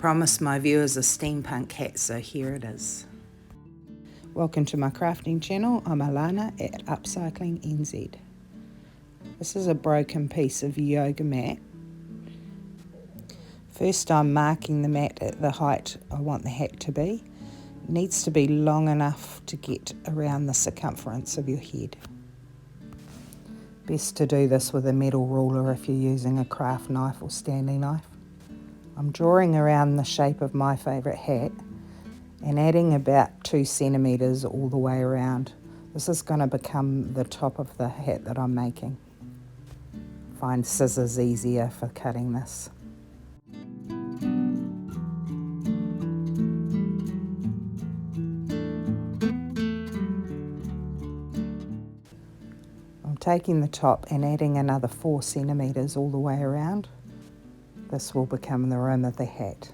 Promised my viewers a steampunk hat, so here it is. Welcome to my crafting channel. I'm Alana at Upcycling NZ. This is a broken piece of yoga mat. First I'm marking the mat at the height I want the hat to be. It needs to be long enough to get around the circumference of your head. Best to do this with a metal ruler if you're using a craft knife or Stanley knife. I'm drawing around the shape of my favourite hat and adding about 2 centimetres all the way around. This is going to become the top of the hat that I'm making. Find scissors easier for cutting this. I'm taking the top and adding another 4 centimetres all the way around. This will become the rim of the hat.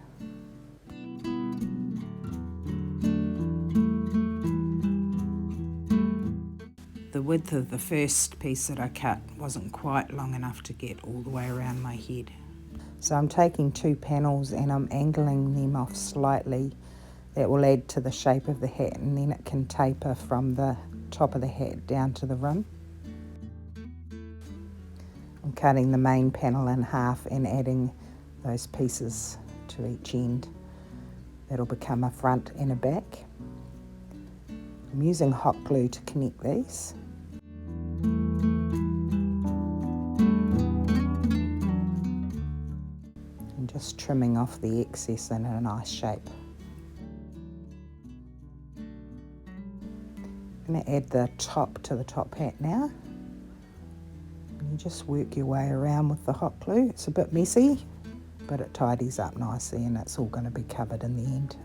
The width of the first piece that I cut wasn't quite long enough to get all the way around my head. So I'm taking 2 panels and I'm angling them off slightly. That will add to the shape of the hat, and then it can taper from the top of the hat down to the rim. I'm cutting the main panel in half and adding those pieces to each end. That'll become a front and a back. I'm using hot glue to connect these. And just trimming off the excess in a nice shape. I'm going to add the top to the top hat now. And you just work your way around with the hot glue. It's a bit messy, but it tidies up nicely and it's all going to be covered in the end.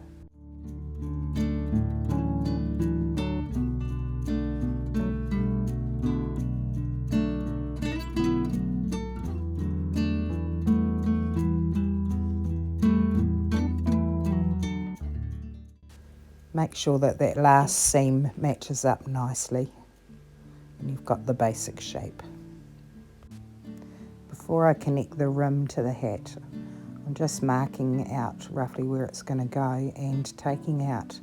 Make sure that that last seam matches up nicely and you've got the basic shape. Before I connect the rim to the hat, I'm just marking out roughly where it's going to go and taking out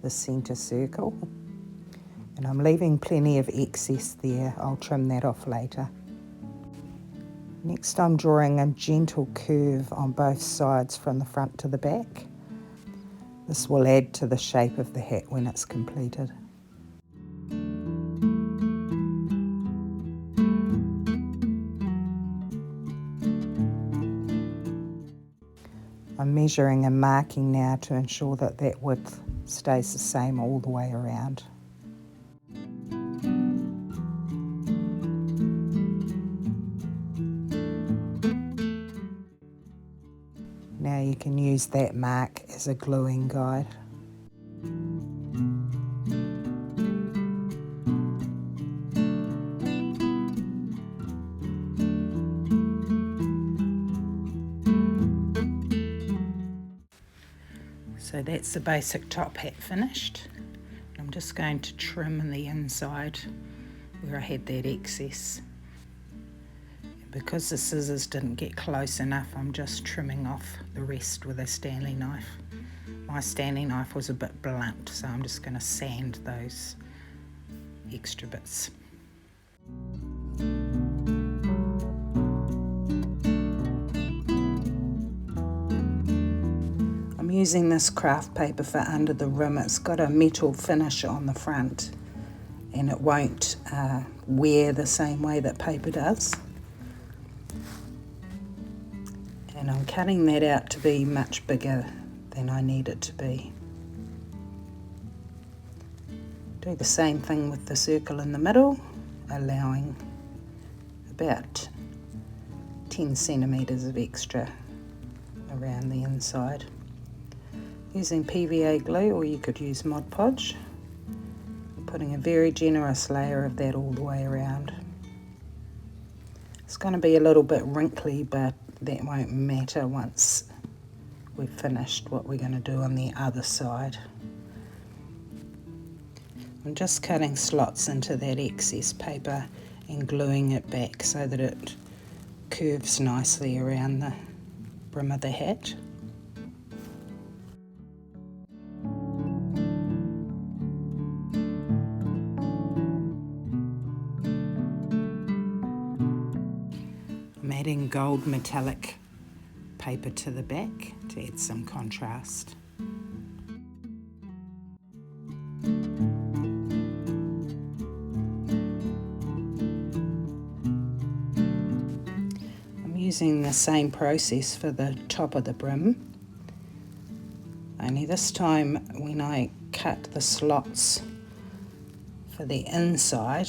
the centre circle. And I'm leaving plenty of excess there. I'll trim that off later. Next I'm drawing a gentle curve on both sides from the front to the back. This will add to the shape of the hat when it's completed. I'm measuring and marking now to ensure that that width stays the same all the way around. Now you can use that mark as a gluing guide. So that's the basic top hat finished. I'm just going to trim the inside where I had that excess. Because the scissors didn't get close enough, I'm just trimming off the rest with a Stanley knife. My Stanley knife was a bit blunt, so I'm just going to sand those extra bits. I'm using this craft paper for under the rim. It's got a metal finish on the front and it won't wear the same way that paper does. And I'm cutting that out to be much bigger than I need it to be. Do the same thing with the circle in the middle, allowing about 10 centimetres of extra around the inside. Using PVA glue, or you could use Mod Podge. I'm putting a very generous layer of that all the way around. It's going to be a little bit wrinkly, but that won't matter once we've finished what we're going to do on the other side. I'm just cutting slots into that excess paper and gluing it back so that it curves nicely around the brim of the hat. some gold metallic paper to the back to add some contrast. I'm using the same process for the top of the brim, only this time when I cut the slots for the inside,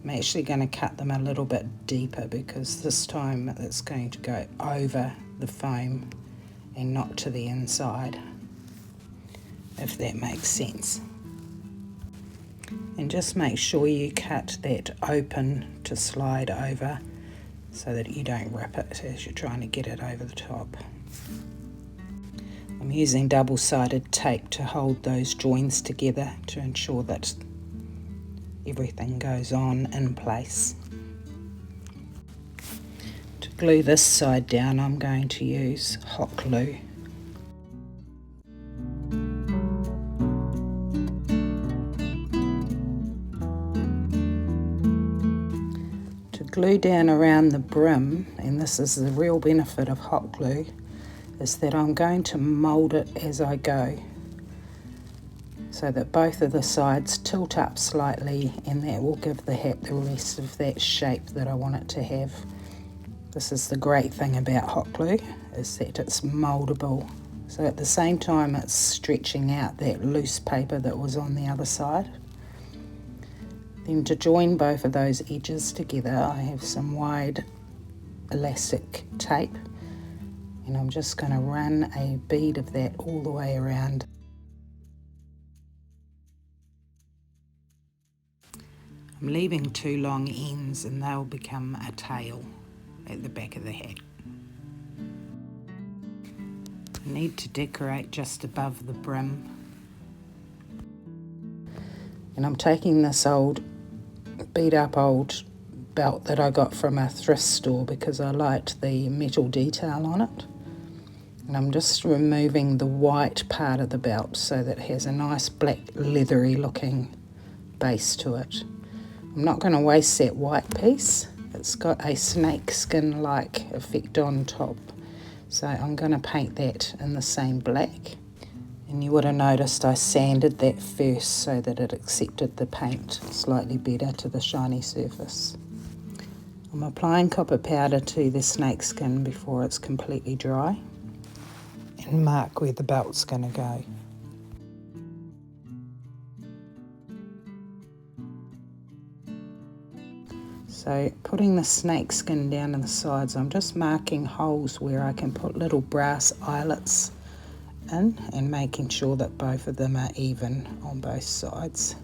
I'm actually going to cut them a little bit deeper because this time it's going to go over the foam and not to the inside, if that makes sense. And just make sure you cut that open to slide over so that you don't rip it as you're trying to get it over the top. I'm using double-sided tape to hold those joins together to ensure that everything goes on in place. To glue this side down, I'm going to use hot glue. To glue down around the brim, and this is the real benefit of hot glue, is that I'm going to mould it as I go, so that both of the sides tilt up slightly, and that will give the hat the rest of that shape that I want it to have. This is the great thing about hot glue, is that it's mouldable. So at the same time it's stretching out that loose paper that was on the other side. Then to join both of those edges together, I have some wide elastic tape, and I'm just going to run a bead of that all the way around. I'm leaving 2 long ends and they'll become a tail at the back of the hat. I need to decorate just above the brim. And I'm taking this old beat up old belt that I got from a thrift store because I liked the metal detail on it. And I'm just removing the white part of the belt so that it has a nice black leathery looking base to it. I'm not going to waste that white piece. It's got a snake skin like effect on top, so I'm going to paint that in the same black. And you would have noticed I sanded that first so that it accepted the paint slightly better to the shiny surface. I'm applying copper powder to the snake skin before it's completely dry, and mark where the belt's going to go. So putting the snake skin down in the sides, I'm just marking holes where I can put little brass eyelets in and making sure that both of them are even on both sides.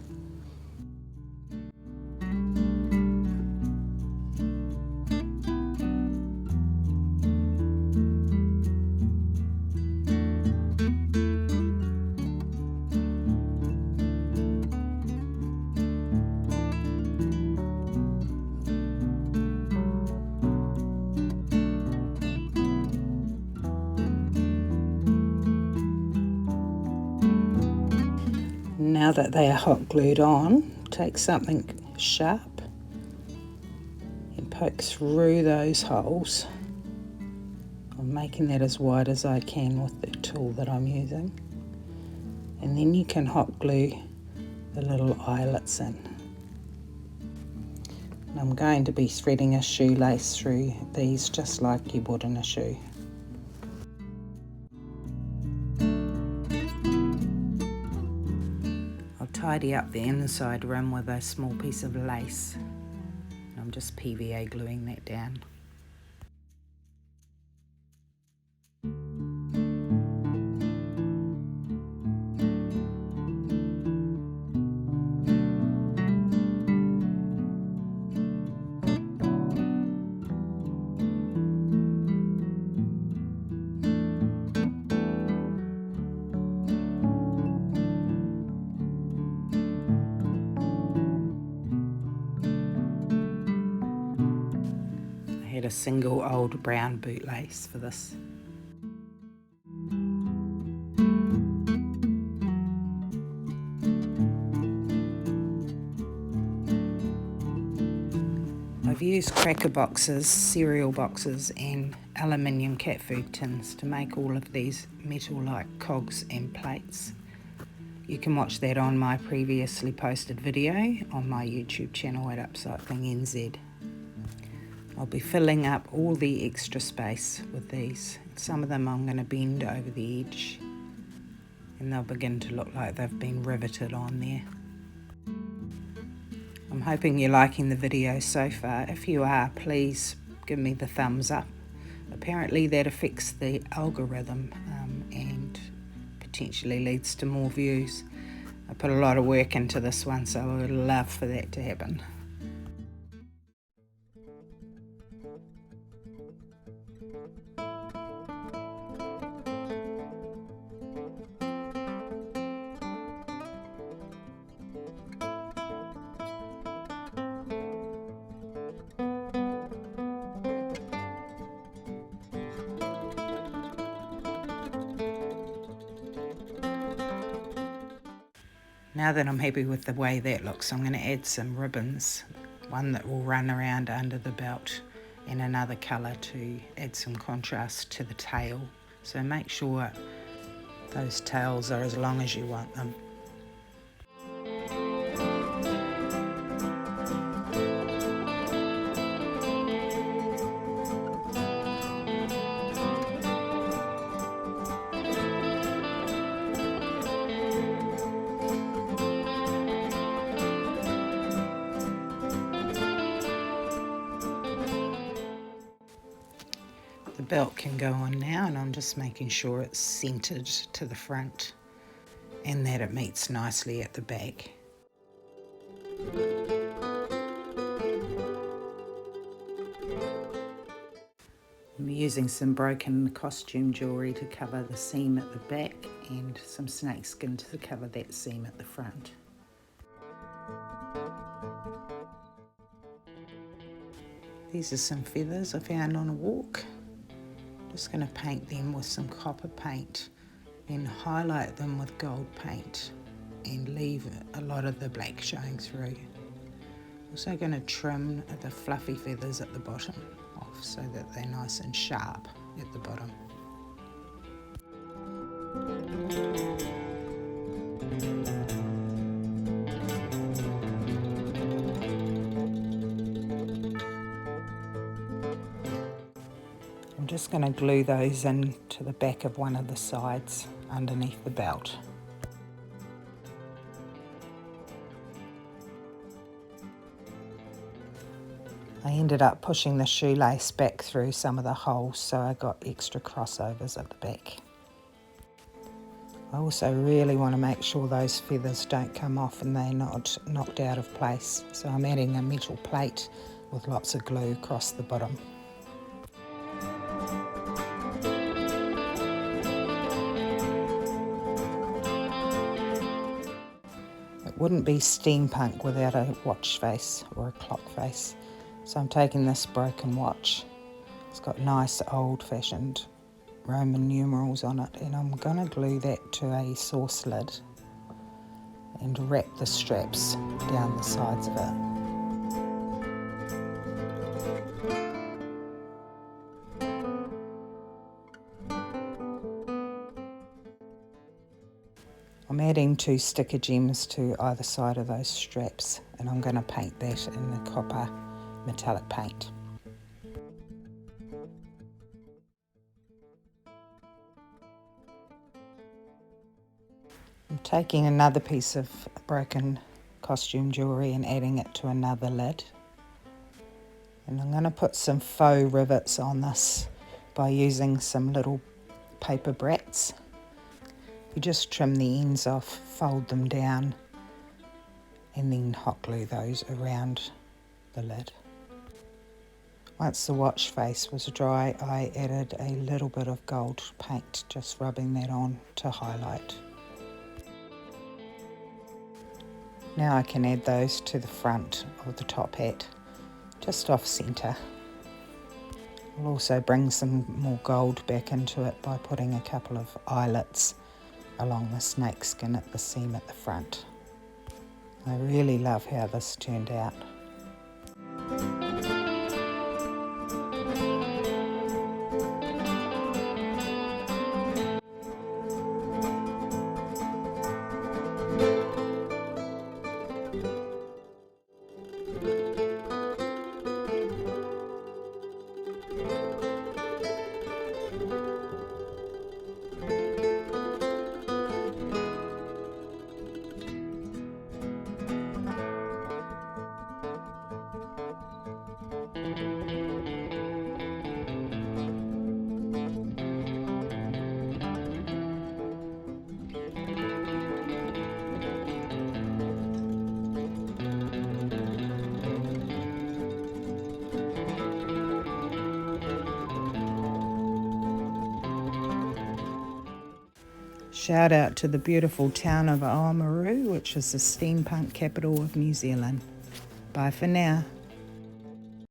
Now that they are hot glued on, take something sharp and poke through those holes. I'm making that as wide as I can with the tool that I'm using. And then you can hot glue the little eyelets in. And I'm going to be threading a shoelace through these just like you would in a shoe. Tidy up the inside rim with a small piece of lace. I'm just PVA gluing that down. I had a single old brown bootlace for this. I've used cracker boxes, cereal boxes and aluminium cat food tins to make all of these metal-like cogs and plates. You can watch that on my previously posted video on my YouTube channel at Upcycling NZ. I'll be filling up all the extra space with these. Some of them I'm going to bend over the edge and they'll begin to look like they've been riveted on there. I'm hoping you're liking the video so far. If you are, please give me the thumbs up. Apparently that affects the algorithm and potentially leads to more views. I put a lot of work into this one, so I would love for that to happen. Now that I'm happy with the way that looks, I'm going to add some ribbons, one that will run around under the belt and another colour to add some contrast to the tail. So make sure those tails are as long as you want them. The belt can go on now, and I'm just making sure it's centered to the front and that it meets nicely at the back. I'm using some broken costume jewellery to cover the seam at the back and some snakeskin to cover that seam at the front. These are some feathers I found on a walk. Just going to paint them with some copper paint and highlight them with gold paint and leave a lot of the black showing through. Also going to trim the fluffy feathers at the bottom off so that they're nice and sharp at the bottom. I'm just going to glue those into the back of one of the sides underneath the belt. I ended up pushing the shoelace back through some of the holes, so I got extra crossovers at the back. I also really want to make sure those feathers don't come off and they're not knocked out of place, so I'm adding a metal plate with lots of glue across the bottom. It wouldn't be steampunk without a watch face or a clock face. So I'm taking this broken watch. It's got nice old-fashioned Roman numerals on it, and I'm going to glue that to a sauce lid and wrap the straps down the sides of it. I'm adding 2 sticker gems to either side of those straps, and I'm going to paint that in the copper metallic paint. I'm taking another piece of broken costume jewellery and adding it to another lid. And I'm going to put some faux rivets on this by using some little paper brats. You just trim the ends off, fold them down, and then hot glue those around the lid. Once the watch face was dry, I added a little bit of gold paint, just rubbing that on to highlight. Now I can add those to the front of the top hat, just off centre. I'll also bring some more gold back into it by putting a couple of eyelets along the snakeskin at the seam at the front. I really love how this turned out. Shout out to the beautiful town of Oamaru, which is the steampunk capital of New Zealand. Bye for now.